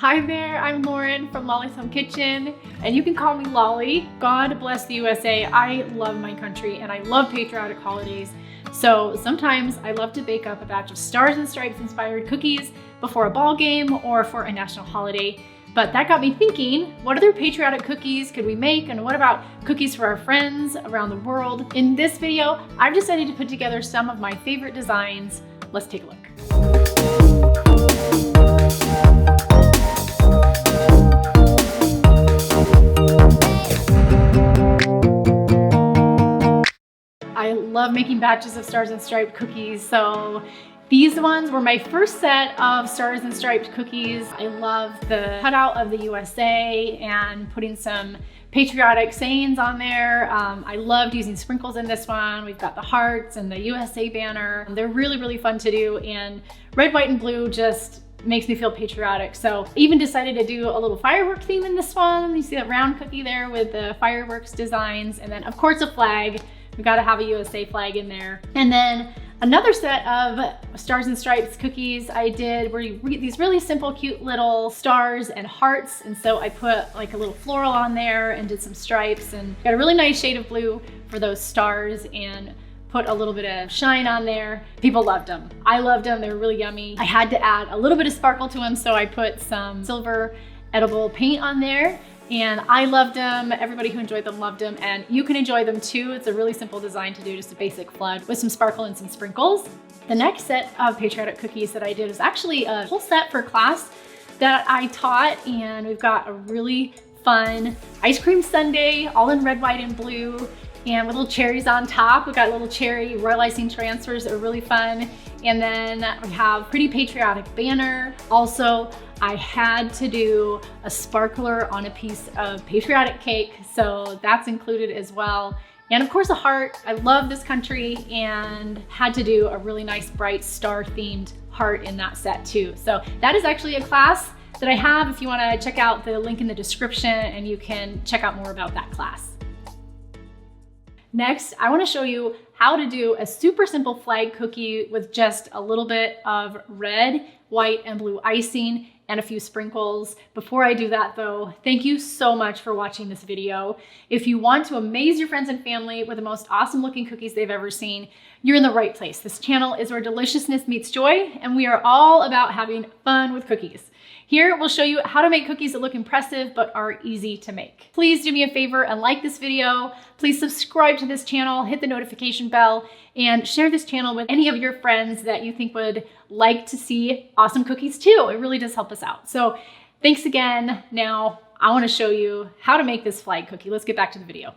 Hi there, I'm Lauren from Lollys Home Kitchen, and you can call me Lolly. God bless the USA. I love my country and I love patriotic holidays. So sometimes I love to bake up a batch of Stars and Stripes inspired cookies before a ball game or for a national holiday. But that got me thinking, what other patriotic cookies could we make, and what about cookies for our friends around the world? In this video, I've decided to put together some of my favorite designs. Let's take a look. I love making batches of Stars and Striped cookies, so these ones were my first set of Stars and Striped cookies. I love the cutout of the USA and putting some patriotic sayings on there. I loved using sprinkles in this one. We've got the hearts and the USA banner. They're really fun to do, and red, white, and blue just makes me feel patriotic. So I even decided to do a little firework theme in this one. You see that round cookie there with the fireworks designs, and then of course a flag. We've got to have a USA flag in there. And then another set of Stars and Stripes cookies I did were these really simple, cute little stars and hearts. And so I put like a little floral on there and did some stripes and got a really nice shade of blue for those stars and put a little bit of shine on there. People loved them. I loved them. They were really yummy. I had to add a little bit of sparkle to them, so I put some silver edible paint on there. And I loved them. Everybody who enjoyed them loved them, and you can enjoy them too. It's a really simple design to do, just a basic flood with some sparkle and some sprinkles. The next set of patriotic cookies that I did was actually a whole set for class that I taught, and we've got a really fun ice cream sundae, all in red, white, and blue, and with little cherries on top. We've got little cherry royal icing transfers that are really fun. And then we have pretty patriotic banner. Also, I had to do a sparkler on a piece of patriotic cake, so that's included as well. And of course a heart. I love this country and had to do a really nice bright star themed heart in that set too. So that is actually a class that I have. If you want to check out the link in the description, and you can check out more about that class. Next, I want to show you how to do a super simple flag cookie with just a little bit of red, white, and blue icing and a few sprinkles. Before I do that though, thank you so much for watching this video. If you want to amaze your friends and family with the most awesome looking cookies they've ever seen, you're in the right place. This channel is where deliciousness meets joy, and we are all about having fun with cookies. Here, we'll show you how to make cookies that look impressive but are easy to make. Please do me a favor and like this video. Please subscribe to this channel, hit the notification bell, and share this channel with any of your friends that you think would like to see awesome cookies too. It really does help us out. So thanks again. Now, I want to show you how to make this flag cookie. Let's get back to the video.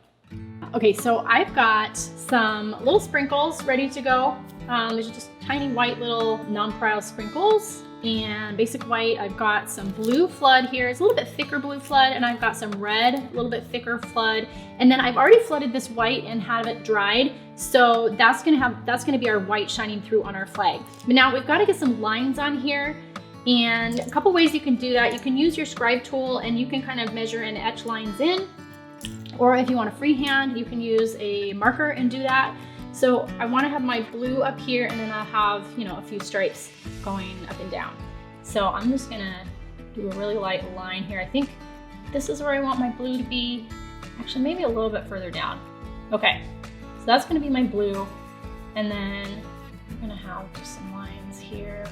Okay, so I've got some little sprinkles ready to go. These are just tiny white little nonpareil sprinkles. And basic white, I've got some blue flood here. It's a little bit thicker blue flood, and I've got some red, a little bit thicker flood. And then I've already flooded this white and have it dried. So that's gonna be our white shining through on our flag. But now we've gotta get some lines on here. And a couple ways you can do that. You can use your scribe tool and you can kind of measure and etch lines in. Or if you want a freehand, you can use a marker and do that. So I want to have my blue up here, and then I'll have, a few stripes going up and down. So I'm just gonna do a really light line here. I think this is where I want my blue to be. Actually, maybe a little bit further down. Okay, so that's gonna be my blue. And then I'm gonna have just some lines here.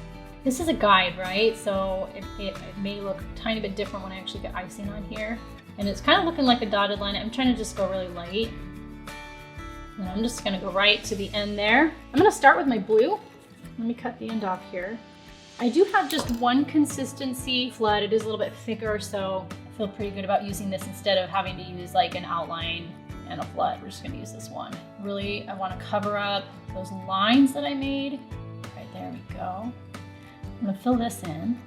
This is a guide, right? So it may look a tiny bit different when I actually get icing on here. And it's kind of looking like a dotted line. I'm trying to just go really light. And I'm just gonna go right to the end there. I'm gonna start with my blue. Let me cut the end off here. I do have just one consistency flood. It is a little bit thicker, so I feel pretty good about using this instead of having to use like an outline and a flood. We're just gonna use this one. Really, I wanna cover up those lines that I made. Right, there we go. I'm gonna fill this in.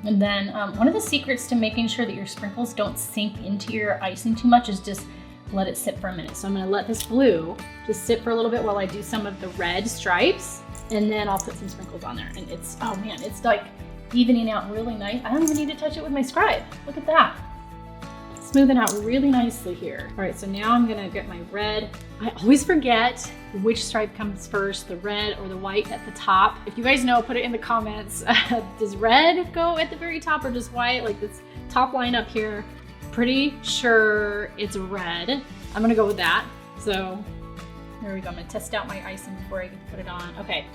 And then one of the secrets to making sure that your sprinkles don't sink into your icing too much is just let it sit for a minute. So I'm gonna let this blue just sit for a little bit while I do some of the red stripes, and then I'll put some sprinkles on there. And it's, oh man, it's like evening out really nice. I don't even need to touch it with my scribe. Look at that. smoothing out really nicely here. All right, so now I'm gonna get my red. I always forget which stripe comes first, the red or the white at the top. If you guys know, put it in the comments. Does red go at the very top or just white? Like this top line up here, pretty sure it's red. I'm gonna go with that. So here we go, I'm gonna test out my icing before I put it on. Okay,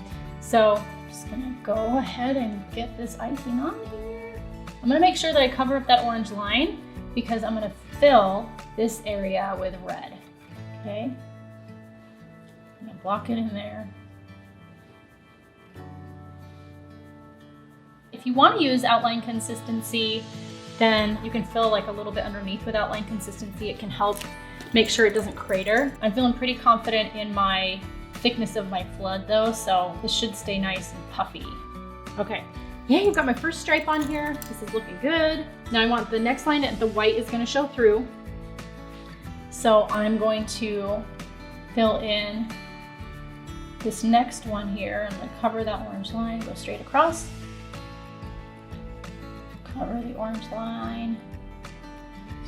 so I'm just gonna go ahead and get this icing on here. I'm gonna make sure that I cover up that orange line because I'm gonna fill this area with red, okay? I'm gonna block it in there. If you wanna use outline consistency, then you can fill like a little bit underneath with outline consistency. It can help make sure it doesn't crater. I'm feeling pretty confident in my thickness of my flood though, so this should stay nice and puffy. Okay, yeah, you've got my first stripe on here. This is looking good. Now I want the next line, the white is gonna show through. So I'm going to fill in this next one here. I'm gonna cover that orange line, go straight across. Cover the orange line,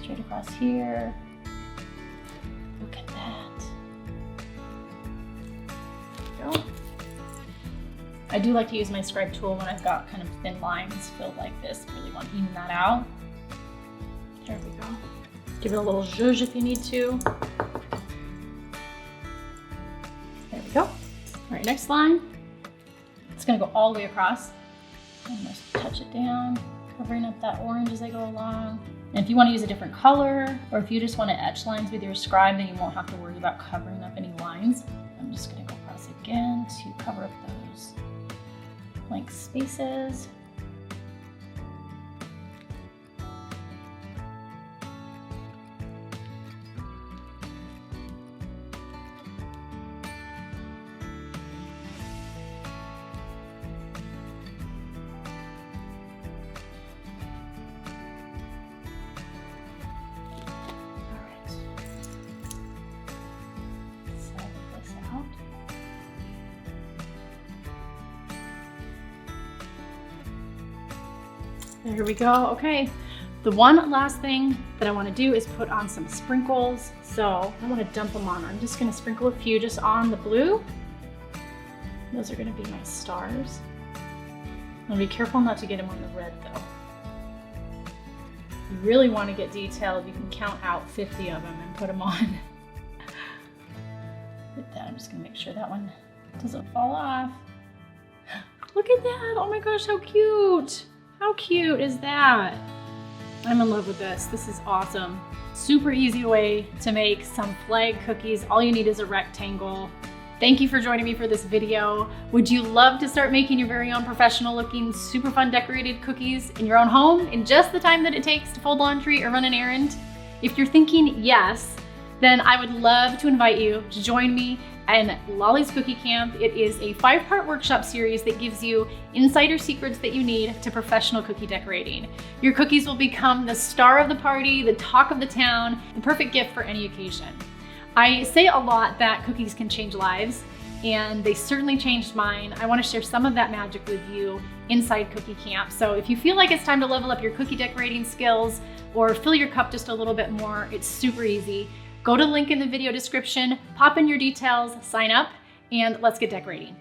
straight across here. Look at that. There we go. I do like to use my scribe tool when I've got kind of thin lines filled like this. Really want to even that out. There we go. Give it a little zhuzh if you need to. There we go. All right, next line. It's gonna go all the way across. I'm gonna touch it down, covering up that orange as I go along. And if you want to use a different color, or if you just want to etch lines with your scribe, then you won't have to worry about covering up any lines. I'm just going to go across again to cover up those blank spaces. There we go. Okay, the one last thing that I want to do is put on some sprinkles. So I want to dump them on. I'm just going to sprinkle a few just on the blue. Those are going to be my stars. I'm going to be careful not to get them on the red though. If you really want to get detailed, you can count out 50 of them and put them on. With that, I'm just going to make sure that one doesn't fall off. Look at that. Oh my gosh, how cute. How cute is that? I'm in love with this. This is awesome. Super easy way to make some flag cookies. All you need is a rectangle. Thank you for joining me for this video. Would you love to start making your very own professional looking, super fun decorated cookies in your own home in just the time that it takes to fold laundry or run an errand? If you're thinking yes, then I would love to invite you to join me in Lollys Cookie Camp. It is a 5-part workshop series that gives you insider secrets that you need to professional cookie decorating. Your cookies will become the star of the party, the talk of the town, the perfect gift for any occasion. I say a lot that cookies can change lives, and they certainly changed mine. I want to share some of that magic with you inside Cookie Camp. So if you feel like it's time to level up your cookie decorating skills or fill your cup just a little bit more, it's super easy. Go to the link in the video description, pop in your details, sign up, and let's get decorating.